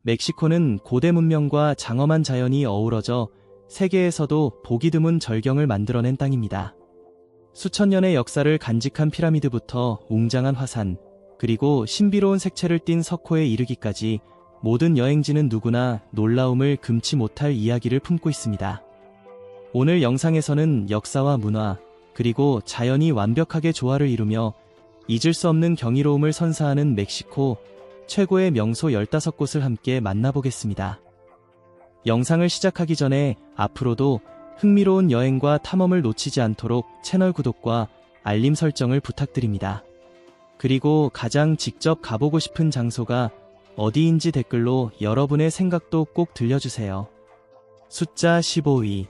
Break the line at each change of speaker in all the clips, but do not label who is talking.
멕시코는 고대 문명과 장엄한 자연이 어우러져 세계에서도 보기 드문 절경을 만들어낸 땅입니다. 수천 년의 역사를 간직한 피라미드부터 웅장한 화산, 그리고 신비로운 색채를 띤 석호에 이르기까지 모든 여행지는 누구나 놀라움을 금치 못할 이야기를 품고 있습니다. 오늘 영상에서는 역사와 문화, 그리고 자연이 완벽하게 조화를 이루며 잊을 수 없는 경이로움을 선사하는 멕시코 최고의 명소 15곳을 함께 만나보겠습니다. 영상을 시작하기 전에 앞으로도 흥미로운 여행과 탐험을 놓치지 않도록 채널 구독과 알림 설정을 부탁드립니다. 그리고 가장 직접 가보고 싶은 장소가 어디인지 댓글로 여러분의 생각도 꼭 들려주세요. 숫자 15위,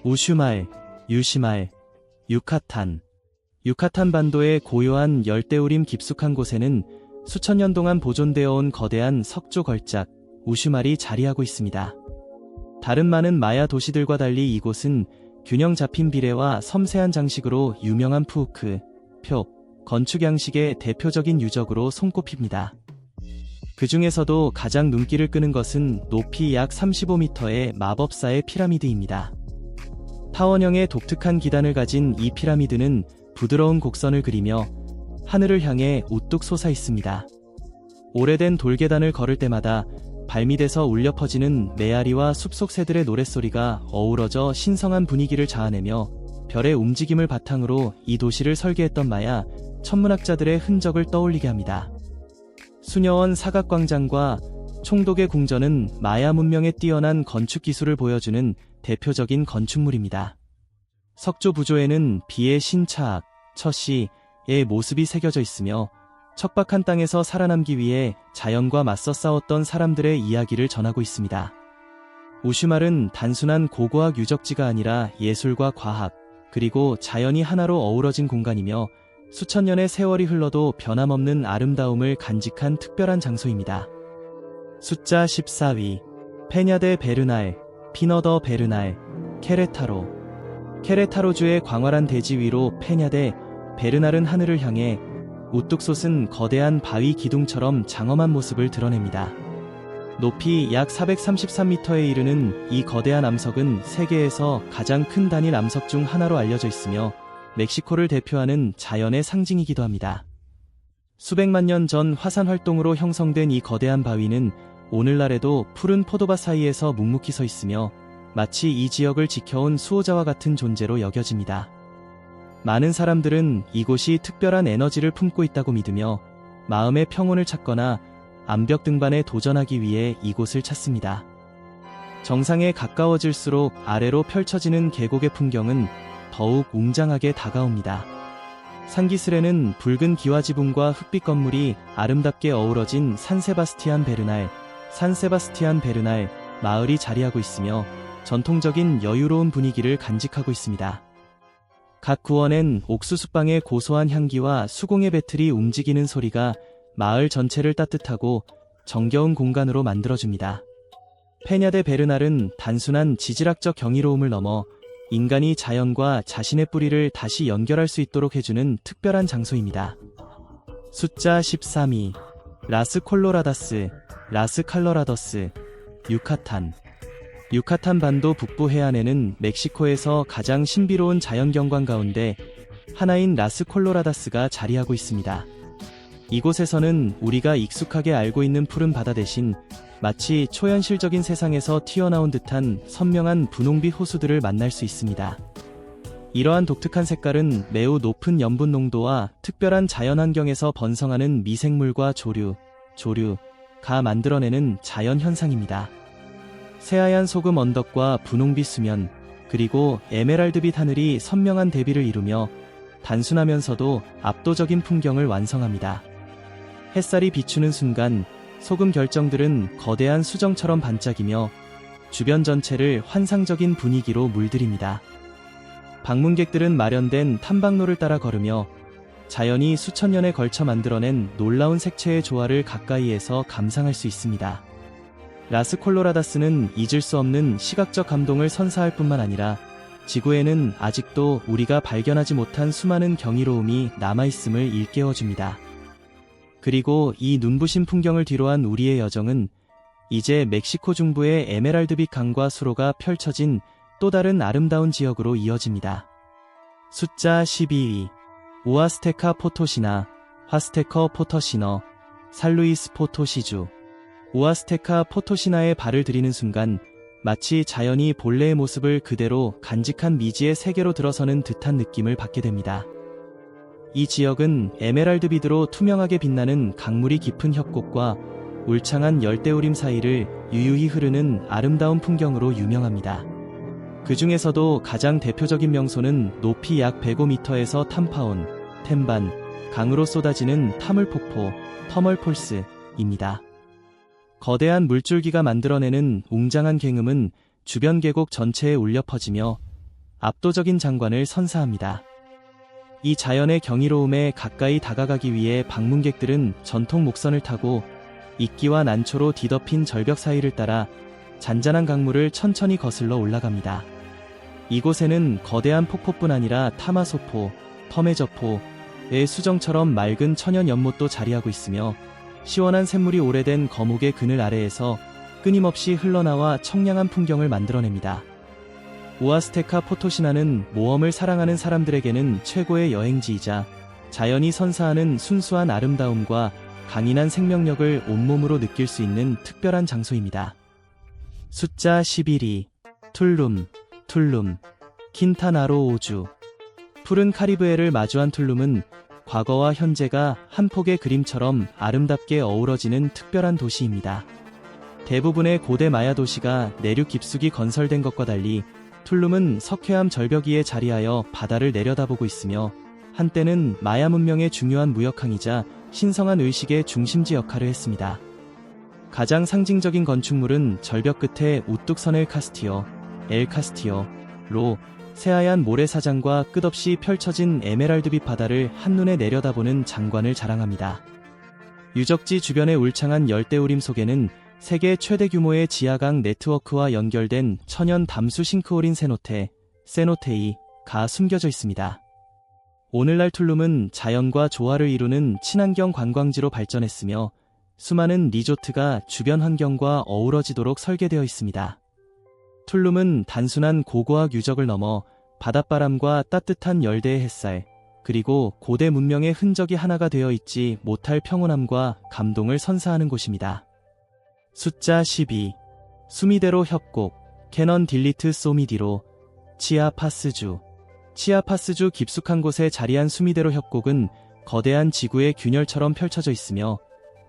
우슈말, 유시말, 유카탄. 유카탄 반도의 고요한 열대우림 깊숙한 곳에는 수천 년 동안 보존되어 온 거대한 석조 걸작, 우슈말이 자리하고 있습니다. 다른 많은 마야 도시들과 달리 이곳은 균형 잡힌 비례와 섬세한 장식으로 유명한 푸우크, 표, 건축 양식의 대표적인 유적으로 손꼽힙니다. 그 중에서도 가장 눈길을 끄는 것은 높이 약 35m의 마법사의 피라미드입니다. 타원형의 독특한 기단을 가진 이 피라미드는 부드러운 곡선을 그리며 하늘을 향해 우뚝 솟아 있습니다. 오래된 돌계단을 걸을 때마다 발밑에서 울려 퍼지는 메아리와 숲속 새들의 노랫소리가 어우러져 신성한 분위기를 자아내며 별의 움직임을 바탕으로 이 도시를 설계했던 마야 천문학자들의 흔적을 떠올리게 합니다. 수녀원 사각광장과 총독의 궁전은 마야 문명의 뛰어난 건축 기술을 보여주는 대표적인 건축물입니다. 석조 부조에는 비의 신차악, 처시의 모습이 새겨져 있으며 척박한 땅에서 살아남기 위해 자연과 맞서 싸웠던 사람들의 이야기를 전하고 있습니다. 우슈말은 단순한 고고학 유적지가 아니라 예술과 과학, 그리고 자연이 하나로 어우러진 공간이며 수천 년의 세월이 흘러도 변함없는 아름다움을 간직한 특별한 장소입니다. 숫자 14위, 페냐데 베르날, 피너더 베르날, 케레타로. 케레타로주의 광활한 대지 위로 페냐데 베르날은 하늘을 향해 우뚝 솟은 거대한 바위 기둥처럼 장엄한 모습을 드러냅니다. 높이 약 433m에 이르는 이 거대한 암석은 세계에서 가장 큰 단일 암석 중 하나로 알려져 있으며 멕시코를 대표하는 자연의 상징이기도 합니다. 수백만 년 전 화산 활동으로 형성된 이 거대한 바위는 오늘날에도 푸른 포도밭 사이에서 묵묵히 서 있으며 마치 이 지역을 지켜온 수호자와 같은 존재로 여겨집니다. 많은 사람들은 이곳이 특별한 에너지를 품고 있다고 믿으며 마음의 평온을 찾거나 암벽 등반에 도전하기 위해 이곳을 찾습니다. 정상에 가까워질수록 아래로 펼쳐지는 계곡의 풍경은 더욱 웅장하게 다가옵니다. 산기슭에는 붉은 기와지붕과 흑빛 건물이 아름답게 어우러진 산세바스티안 베르날 마을이 자리하고 있으며 전통적인 여유로운 분위기를 간직하고 있습니다. 각 구원엔 옥수수빵의 고소한 향기와 수공예 배틀이 움직이는 소리가 마을 전체를 따뜻하고 정겨운 공간으로 만들어줍니다. 페냐데 베르날은 단순한 지질학적 경이로움을 넘어 인간이 자연과 자신의 뿌리를 다시 연결할 수 있도록 해주는 특별한 장소입니다. 숫자 13위, 라스 칼로라더스, 유카탄. 유카탄 반도 북부 해안에는 멕시코에서 가장 신비로운 자연경관 가운데 하나인 라스 콜로라다스가 자리하고 있습니다. 이곳에서는 우리가 익숙하게 알고 있는 푸른 바다 대신 마치 초현실적인 세상에서 튀어나온 듯한 선명한 분홍빛 호수들을 만날 수 있습니다. 이러한 독특한 색깔은 매우 높은 염분 농도와 특별한 자연환경에서 번성하는 미생물과 조류가 만들어내는 자연 현상입니다. 새하얀 소금 언덕과 분홍빛 수면, 그리고 에메랄드빛 하늘이 선명한 대비를 이루며 단순하면서도 압도적인 풍경을 완성합니다. 햇살이 비추는 순간 소금 결정들은 거대한 수정처럼 반짝이며 주변 전체를 환상적인 분위기로 물들입니다. 방문객들은 마련된 탐방로를 따라 걸으며 자연이 수천 년에 걸쳐 만들어낸 놀라운 색채의 조화를 가까이에서 감상할 수 있습니다. 라스 콜로라다스는 잊을 수 없는 시각적 감동을 선사할 뿐만 아니라 지구에는 아직도 우리가 발견하지 못한 수많은 경이로움이 남아있음을 일깨워줍니다. 그리고 이 눈부신 풍경을 뒤로한 우리의 여정은 이제 멕시코 중부의 에메랄드빛 강과 수로가 펼쳐진 또 다른 아름다운 지역으로 이어집니다. 숫자 12위. 우아스테카 포토시나, 화스테커 포터시너, 살루이스 포토시주. 우아스테카 포토시나에 발을 들이는 순간 마치 자연이 본래의 모습을 그대로 간직한 미지의 세계로 들어서는 듯한 느낌을 받게 됩니다. 이 지역은 에메랄드빛으로 투명하게 빛나는 강물이 깊은 협곡과 울창한 열대우림 사이를 유유히 흐르는 아름다운 풍경으로 유명합니다. 그 중에서도 가장 대표적인 명소는 높이 약 105m에서 탐파온, 템반, 강으로 쏟아지는 타물폭포, 터멀폴스입니다. 거대한 물줄기가 만들어내는 웅장한 굉음은 주변 계곡 전체에 울려 퍼지며 압도적인 장관을 선사합니다. 이 자연의 경이로움에 가까이 다가가기 위해 방문객들은 전통 목선을 타고 이끼와 난초로 뒤덮인 절벽 사이를 따라 잔잔한 강물을 천천히 거슬러 올라갑니다. 이곳에는 거대한 폭포뿐 아니라 타마소포, 터메저포의 수정처럼 맑은 천연 연못도 자리하고 있으며 시원한 샘물이 오래된 거목의 그늘 아래에서 끊임없이 흘러나와 청량한 풍경을 만들어냅니다. 우아스테카 포토시나는 모험을 사랑하는 사람들에게는 최고의 여행지이자 자연이 선사하는 순수한 아름다움과 강인한 생명력을 온몸으로 느낄 수 있는 특별한 장소입니다. 숫자 11위. 툴룸, 킨타나로 오주. 푸른 카리브해를 마주한 툴룸은 과거와 현재가 한 폭의 그림처럼 아름답게 어우러지는 특별한 도시입니다. 대부분의 고대 마야 도시가 내륙 깊숙이 건설된 것과 달리 툴룸은 석회암 절벽 위에 자리하여 바다를 내려다보고 있으며 한때는 마야 문명의 중요한 무역항이자 신성한 의식의 중심지 역할을 했습니다. 가장 상징적인 건축물은 절벽 끝에 우뚝 선 엘 카스티오로 새하얀 모래사장과 끝없이 펼쳐진 에메랄드빛 바다를 한눈에 내려다보는 장관을 자랑합니다. 유적지 주변의 울창한 열대우림 속에는 세계 최대 규모의 지하강 네트워크와 연결된 천연 담수 싱크홀인 세노테이가 숨겨져 있습니다. 오늘날 툴룸은 자연과 조화를 이루는 친환경 관광지로 발전했으며 수많은 리조트가 주변 환경과 어우러지도록 설계되어 있습니다. 툴룸은 단순한 고고학 유적을 넘어 바닷바람과 따뜻한 열대의 햇살, 그리고 고대 문명의 흔적이 하나가 되어 있지 못할 평온함과 감동을 선사하는 곳입니다. 숫자 12. 수미데로 협곡, 캐넌 딜리트 소미디로, 치아파스주. 치아파스주 깊숙한 곳에 자리한 수미데로 협곡은 거대한 지구의 균열처럼 펼쳐져 있으며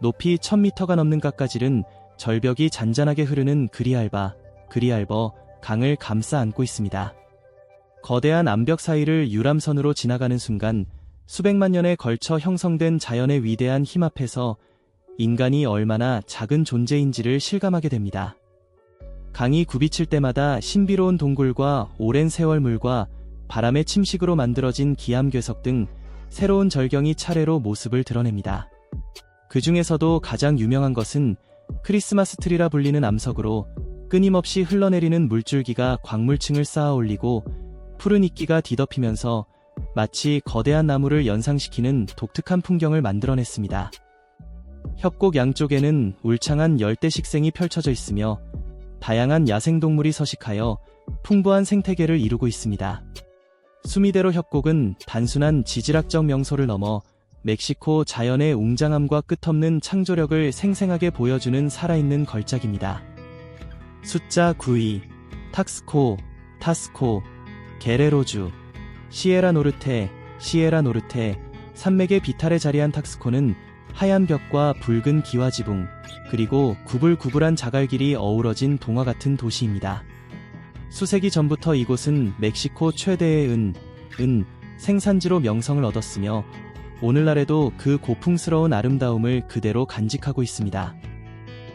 높이 1000m가 넘는 깎아지른 절벽이 잔잔하게 흐르는 그리알버 강을 감싸 안고 있습니다. 거대한 암벽 사이를 유람선으로 지나가는 순간 수백만 년에 걸쳐 형성된 자연의 위대한 힘 앞에서 인간이 얼마나 작은 존재인지를 실감하게 됩니다. 강이 굽이칠 때마다 신비로운 동굴과 오랜 세월물과 바람의 침식으로 만들어진 기암괴석 등 새로운 절경이 차례로 모습을 드러냅니다. 그 중에서도 가장 유명한 것은 크리스마스 트리라 불리는 암석으로 끊임없이 흘러내리는 물줄기가 광물층을 쌓아 올리고 푸른 이끼가 뒤덮이면서 마치 거대한 나무를 연상시키는 독특한 풍경을 만들어냈습니다. 협곡 양쪽에는 울창한 열대 식생이 펼쳐져 있으며 다양한 야생동물이 서식하여 풍부한 생태계를 이루고 있습니다. 수미데로 협곡은 단순한 지질학적 명소를 넘어 멕시코 자연의 웅장함과 끝없는 창조력을 생생하게 보여주는 살아있는 걸작입니다. 숫자 9위. 타스코, 게레로주. 시에라노르테, 산맥의 비탈에 자리한 탁스코는 하얀 벽과 붉은 기와지붕, 그리고 구불구불한 자갈길이 어우러진 동화 같은 도시입니다. 수세기 전부터 이곳은 멕시코 최대의 은 생산지로 명성을 얻었으며 오늘날에도 그 고풍스러운 아름다움을 그대로 간직하고 있습니다.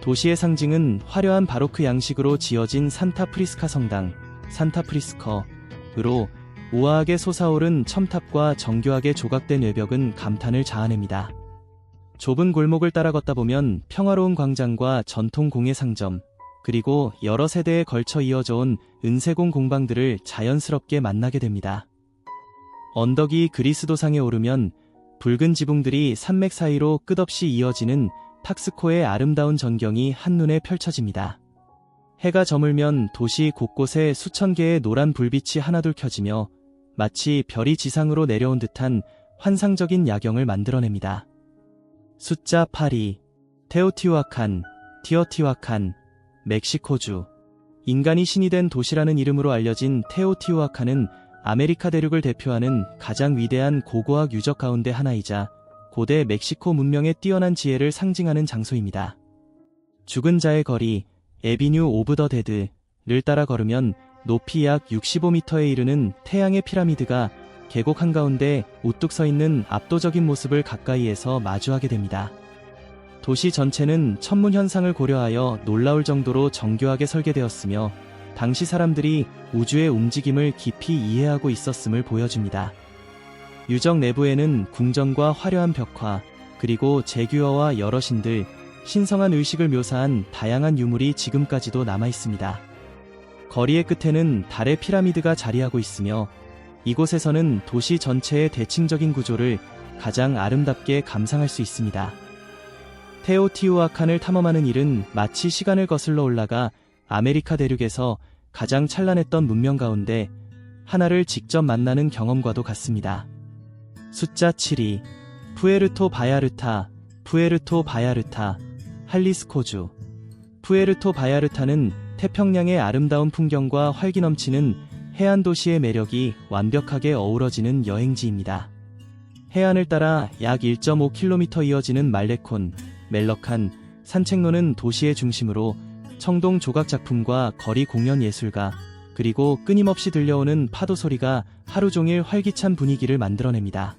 도시의 상징은 화려한 바로크 양식으로 지어진 산타프리스카 성당, 산타프리스커로 우아하게 솟아오른 첨탑과 정교하게 조각된 외벽은 감탄을 자아냅니다. 좁은 골목을 따라 걷다 보면 평화로운 광장과 전통 공예 상점, 그리고 여러 세대에 걸쳐 이어져온 은세공 공방들을 자연스럽게 만나게 됩니다. 언덕이 그리스도상에 오르면 붉은 지붕들이 산맥 사이로 끝없이 이어지는 탁스코의 아름다운 전경이 한눈에 펼쳐집니다. 해가 저물면 도시 곳곳에 수천 개의 노란 불빛이 하나둘 켜지며 마치 별이 지상으로 내려온 듯한 환상적인 야경을 만들어냅니다. 숫자 8이 테오티후아칸, 티어티후아칸, 멕시코주. 인간이 신이 된 도시라는 이름으로 알려진 테오티후아칸은 아메리카 대륙을 대표하는 가장 위대한 고고학 유적 가운데 하나이자 고대 멕시코 문명의 뛰어난 지혜를 상징하는 장소입니다. 죽은 자의 거리, 에비뉴 오브 더 데드를 따라 걸으면 높이 약 65m에 이르는 태양의 피라미드가 계곡 한가운데 우뚝 서 있는 압도적인 모습을 가까이에서 마주하게 됩니다. 도시 전체는 천문 현상을 고려하여 놀라울 정도로 정교하게 설계되었으며 당시 사람들이 우주의 움직임을 깊이 이해하고 있었음을 보여줍니다. 유적 내부에는 궁전과 화려한 벽화, 그리고 제규어와 여러 신들, 신성한 의식을 묘사한 다양한 유물이 지금까지도 남아있습니다. 거리의 끝에는 달의 피라미드가 자리하고 있으며 이곳에서는 도시 전체의 대칭적인 구조를 가장 아름답게 감상할 수 있습니다. 테오티후아칸을 탐험하는 일은 마치 시간을 거슬러 올라가 아메리카 대륙에서 가장 찬란했던 문명 가운데 하나를 직접 만나는 경험과도 같습니다. 숫자 7이 푸에르토 바야르타, 푸에르토 바야르타, 할리스코주. 푸에르토 바야르타는 태평양의 아름다운 풍경과 활기 넘치는 해안 도시의 매력이 완벽하게 어우러지는 여행지입니다. 해안을 따라 약 1.5km 이어지는 말레콘, 멜럭한 산책로는 도시의 중심으로 청동 조각 작품과 거리 공연 예술가, 그리고 끊임없이 들려오는 파도 소리가 하루 종일 활기찬 분위기를 만들어냅니다.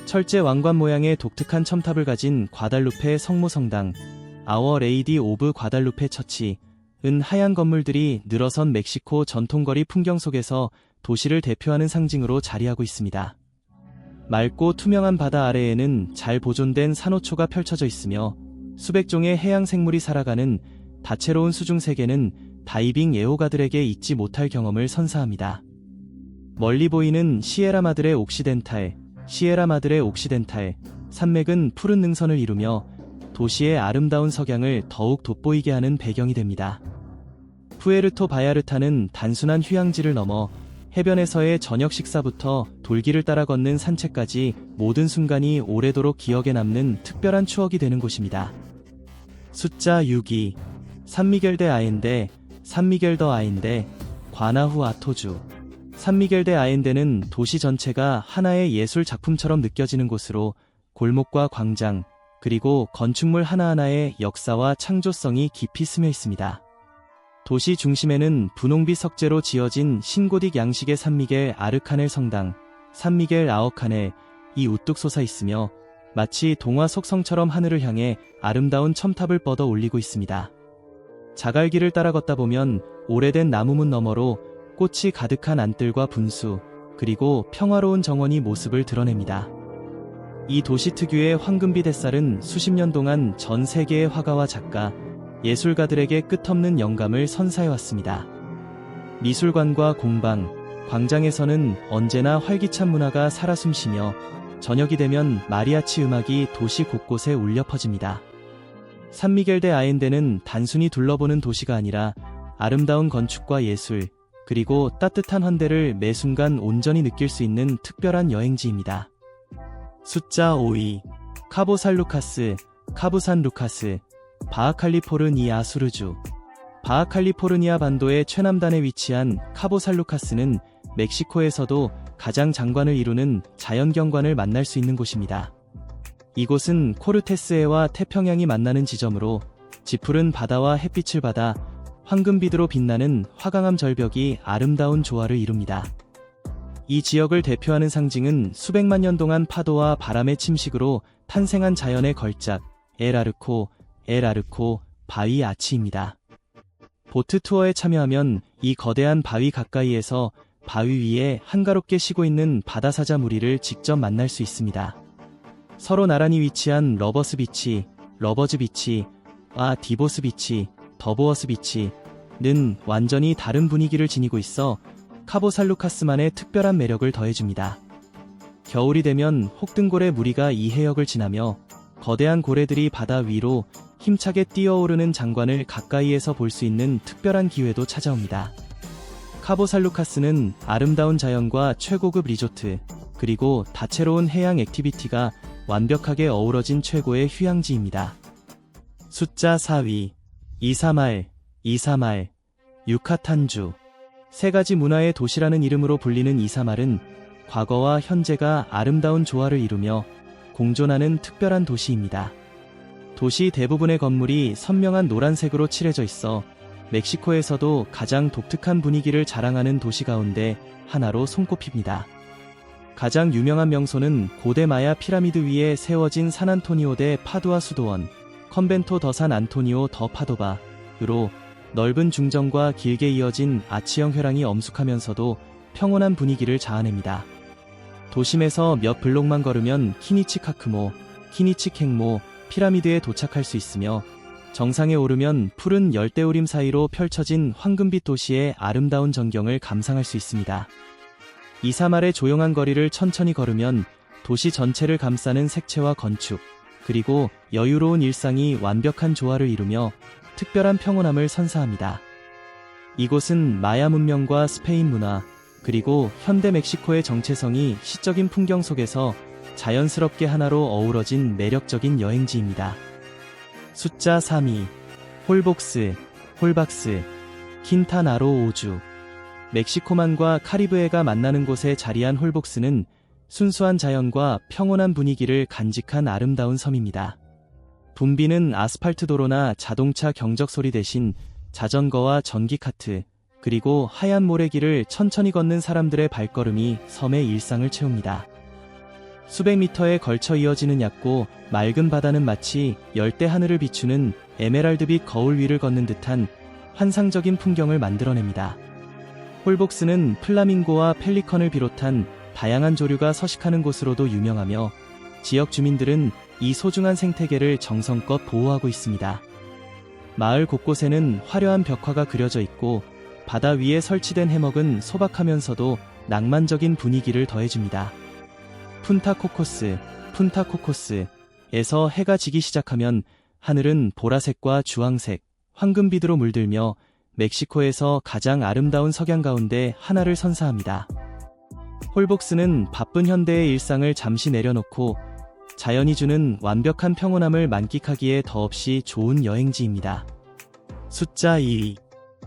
철제 왕관 모양의 독특한 첨탑을 가진 과달루페 성모 성당, 아워 레이디 오브 과달루페 처치, 은 하얀 건물들이 늘어선 멕시코 전통거리 풍경 속에서 도시를 대표하는 상징으로 자리하고 있습니다. 맑고 투명한 바다 아래에는 잘 보존된 산호초가 펼쳐져 있으며 수백 종의 해양 생물이 살아가는 다채로운 수중 세계는 다이빙 애호가들에게 잊지 못할 경험을 선사합니다. 멀리 보이는 시에라마드레 옥시덴탈, 시에라마드레 옥시덴탈 산맥은 푸른 능선을 이루며 도시의 아름다운 석양을 더욱 돋보이게 하는 배경이 됩니다. 푸에르토 바야르타는 단순한 휴양지를 넘어 해변에서의 저녁 식사부터 돌길을 따라 걷는 산책까지 모든 순간이 오래도록 기억에 남는 특별한 추억이 되는 곳입니다. 숫자 6이 산미겔 데 아엔데, 산미겔 더 아엔데, 과나후 아토주. 산미겔 데 아엔데는 도시 전체가 하나의 예술 작품처럼 느껴지는 곳으로 골목과 광장, 그리고 건축물 하나하나의 역사와 창조성이 깊이 스며 있습니다. 도시 중심에는 분홍빛 석재로 지어진 신고딕 양식의 산미겔 아르카넬 성당, 산미겔 아어카넬이 우뚝 솟아 있으며 마치 동화 속 성처럼 하늘을 향해 아름다운 첨탑을 뻗어 올리고 있습니다. 자갈길을 따라 걷다 보면 오래된 나무문 너머로 꽃이 가득한 안뜰과 분수, 그리고 평화로운 정원이 모습을 드러냅니다. 이 도시 특유의 황금빛 햇살은 수십 년 동안 전 세계의 화가와 작가, 예술가들에게 끝없는 영감을 선사해왔습니다. 미술관과 공방, 광장에서는 언제나 활기찬 문화가 살아 숨쉬며 저녁이 되면 마리아치 음악이 도시 곳곳에 울려 퍼집니다. 산미겔 데 아엔데는 단순히 둘러보는 도시가 아니라 아름다운 건축과 예술, 그리고 따뜻한 환대를 매 순간 온전히 느낄 수 있는 특별한 여행지입니다. 숫자 5이 카보산루카스, 카부산 루카스, 바하칼리포르니아 수르주. 바하칼리포르니아 반도의 최남단에 위치한 카보산루카스는 멕시코에서도 가장 장관을 이루는 자연경관을 만날 수 있는 곳입니다. 이곳은 코르테스해와 태평양이 만나는 지점으로 짙푸른 바다와 햇빛을 받아 황금빛으로 빛나는 화강암 절벽이 아름다운 조화를 이룹니다. 이 지역을 대표하는 상징은 수백만 년 동안 파도와 바람의 침식으로 탄생한 자연의 걸작, 엘 아르코 바위 아치입니다. 보트 투어에 참여하면 이 거대한 바위 가까이에서 바위 위에 한가롭게 쉬고 있는 바다사자 무리를 직접 만날 수 있습니다. 서로 나란히 위치한 러버스 비치, 러버즈 비치와 디보스 비치, 더보어스 비치는 완전히 다른 분위기를 지니고 있어 카보산루카스만의 특별한 매력을 더해줍니다. 겨울이 되면 혹등골의 무리가 이 해역을 지나며 거대한 고래들이 바다 위로 힘차게 뛰어오르는 장관을 가까이에서 볼 수 있는 특별한 기회도 찾아옵니다. 카보살루카스는 아름다운 자연과 최고급 리조트, 그리고 다채로운 해양 액티비티가 완벽하게 어우러진 최고의 휴양지입니다. 숫자 4위, 이사말, 유카탄주. 세 가지 문화의 도시라는 이름으로 불리는 이사말은 과거와 현재가 아름다운 조화를 이루며 공존하는 특별한 도시입니다. 도시 대부분의 건물이 선명한 노란색으로 칠해져 있어 멕시코에서도 가장 독특한 분위기를 자랑하는 도시 가운데 하나로 손꼽힙니다. 가장 유명한 명소는 고대 마야 피라미드 위에 세워진 산안토니오 데 파두아 수도원, 컨벤토 더 산 안토니오 더 파도바로 넓은 중정과 길게 이어진 아치형 회랑이 엄숙하면서도 평온한 분위기를 자아냅니다. 도심에서 몇 블록만 걸으면 키니치카크모, 키니치켕모 피라미드에 도착할 수 있으며 정상에 오르면 푸른 열대우림 사이로 펼쳐진 황금빛 도시의 아름다운 전경을 감상할 수 있습니다. 이사말의 조용한 거리를 천천히 걸으면 도시 전체를 감싸는 색채와 건축, 그리고 여유로운 일상이 완벽한 조화를 이루며 특별한 평온함을 선사합니다. 이곳은 마야 문명과 스페인 문화, 그리고 현대 멕시코의 정체성이 시적인 풍경 속에서 자연스럽게 하나로 어우러진 매력적인 여행지입니다. 숫자 3위, 홀박스, 킨타나로 오주. 멕시코만과 카리브해가 만나는 곳에 자리한 홀복스는 순수한 자연과 평온한 분위기를 간직한 아름다운 섬입니다. 붐비는 아스팔트 도로나 자동차 경적 소리 대신 자전거와 전기 카트, 그리고 하얀 모래길을 천천히 걷는 사람들의 발걸음이 섬의 일상을 채웁니다. 수백 미터에 걸쳐 이어지는 얕고 맑은 바다는 마치 열대 하늘을 비추는 에메랄드빛 거울 위를 걷는 듯한 환상적인 풍경을 만들어냅니다. 홀복스는 플라밍고와 펠리컨을 비롯한 다양한 조류가 서식하는 곳으로도 유명하며 지역 주민들은 이 소중한 생태계를 정성껏 보호하고 있습니다. 마을 곳곳에는 화려한 벽화가 그려져 있고 바다 위에 설치된 해먹은 소박하면서도 낭만적인 분위기를 더해줍니다. 푼타코코스에서 해가 지기 시작하면 하늘은 보라색과 주황색, 황금빛으로 물들며 멕시코에서 가장 아름다운 석양 가운데 하나를 선사합니다. 홀복스는 바쁜 현대의 일상을 잠시 내려놓고 자연이 주는 완벽한 평온함을 만끽하기에 더없이 좋은 여행지입니다. 숫자 2위,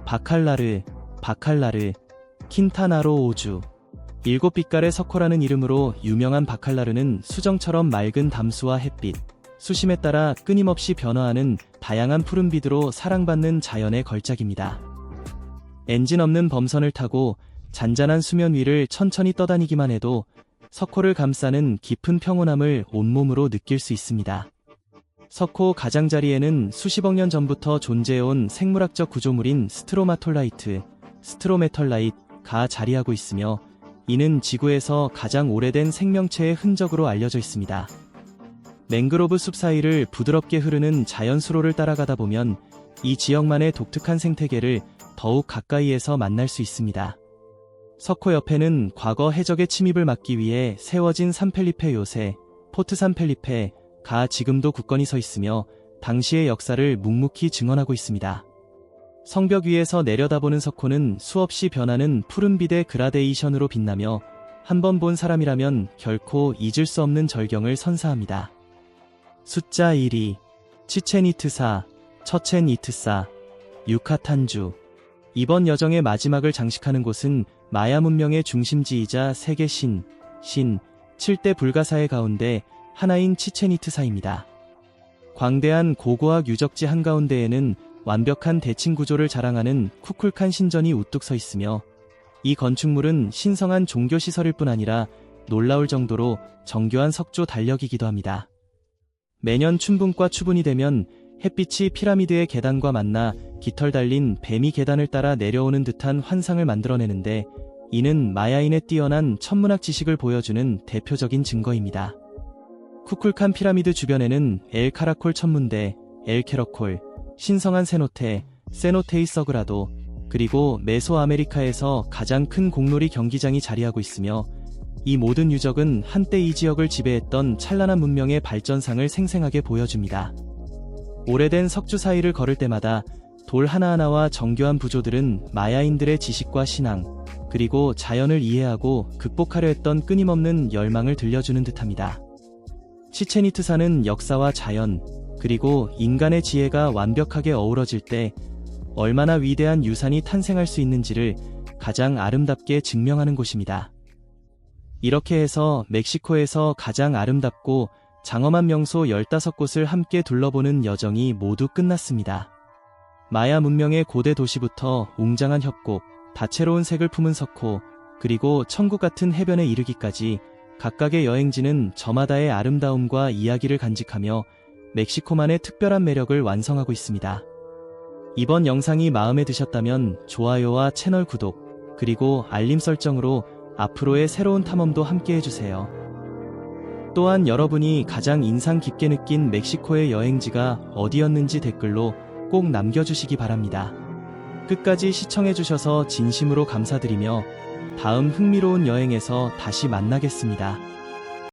바칼라르, 킨타나로 오주. 일곱 빛깔의 석호라는 이름으로 유명한 바칼라르는 수정처럼 맑은 담수와 햇빛, 수심에 따라 끊임없이 변화하는 다양한 푸른빛으로 사랑받는 자연의 걸작입니다. 엔진 없는 범선을 타고 잔잔한 수면 위를 천천히 떠다니기만 해도 석호를 감싸는 깊은 평온함을 온몸으로 느낄 수 있습니다. 석호 가장자리에는 수십억 년 전부터 존재해온 생물학적 구조물인 스트로메털라이트가 자리하고 있으며 이는 지구에서 가장 오래된 생명체의 흔적으로 알려져 있습니다. 맹그로브 숲 사이를 부드럽게 흐르는 자연 수로를 따라가다 보면 이 지역만의 독특한 생태계를 더욱 가까이에서 만날 수 있습니다. 석호 옆에는 과거 해적의 침입을 막기 위해 세워진 산펠리페 요새, 포트 산펠리페가 지금도 굳건히 서 있으며 당시의 역사를 묵묵히 증언하고 있습니다. 성벽 위에서 내려다보는 석호는 수없이 변하는 푸른빛의 그라데이션으로 빛나며 한 번 본 사람이라면 결코 잊을 수 없는 절경을 선사합니다. 숫자 1위, 처첸이트사, 유카탄주. 이번 여정의 마지막을 장식하는 곳은 마야 문명의 중심지이자 세계 7대 불가사의 가운데 하나인 치첸이트사입니다. 광대한 고고학 유적지 한가운데에는 완벽한 대칭 구조를 자랑하는 쿠쿨칸 신전이 우뚝 서 있으며 이 건축물은 신성한 종교시설일 뿐 아니라 놀라울 정도로 정교한 석조 달력이기도 합니다. 매년 춘분과 추분이 되면 햇빛이 피라미드의 계단과 만나 깃털 달린 뱀이 계단을 따라 내려오는 듯한 환상을 만들어내는데 이는 마야인의 뛰어난 천문학 지식을 보여주는 대표적인 증거입니다. 쿠쿨칸 피라미드 주변에는 엘 카라콜 천문대, 엘 캐러콜, 신성한 세노테이 서그라도, 그리고 메소아메리카에서 가장 큰 공놀이 경기장이 자리하고 있으며 이 모든 유적은 한때 이 지역을 지배했던 찬란한 문명의 발전상을 생생하게 보여줍니다. 오래된 석주 사이를 걸을 때마다 돌 하나하나와 정교한 부조들은 마야인들의 지식과 신앙, 그리고 자연을 이해하고 극복하려 했던 끊임없는 열망을 들려주는 듯합니다. 치첸 이트사는 역사와 자연, 그리고 인간의 지혜가 완벽하게 어우러질 때 얼마나 위대한 유산이 탄생할 수 있는지를 가장 아름답게 증명하는 곳입니다. 이렇게 해서 멕시코에서 가장 아름답고 장엄한 명소 15곳을 함께 둘러보는 여정이 모두 끝났습니다. 마야 문명의 고대 도시부터 웅장한 협곡, 다채로운 색을 품은 석호, 그리고 천국 같은 해변에 이르기까지 각각의 여행지는 저마다의 아름다움과 이야기를 간직하며 멕시코만의 특별한 매력을 완성하고 있습니다. 이번 영상이 마음에 드셨다면 좋아요와 채널 구독, 그리고 알림 설정으로 앞으로의 새로운 탐험도 함께 해주세요. 또한 여러분이 가장 인상 깊게 느낀 멕시코의 여행지가 어디였는지 댓글로 꼭 남겨주시기 바랍니다. 끝까지 시청해주셔서 진심으로 감사드리며 다음 흥미로운 여행에서 다시 만나겠습니다.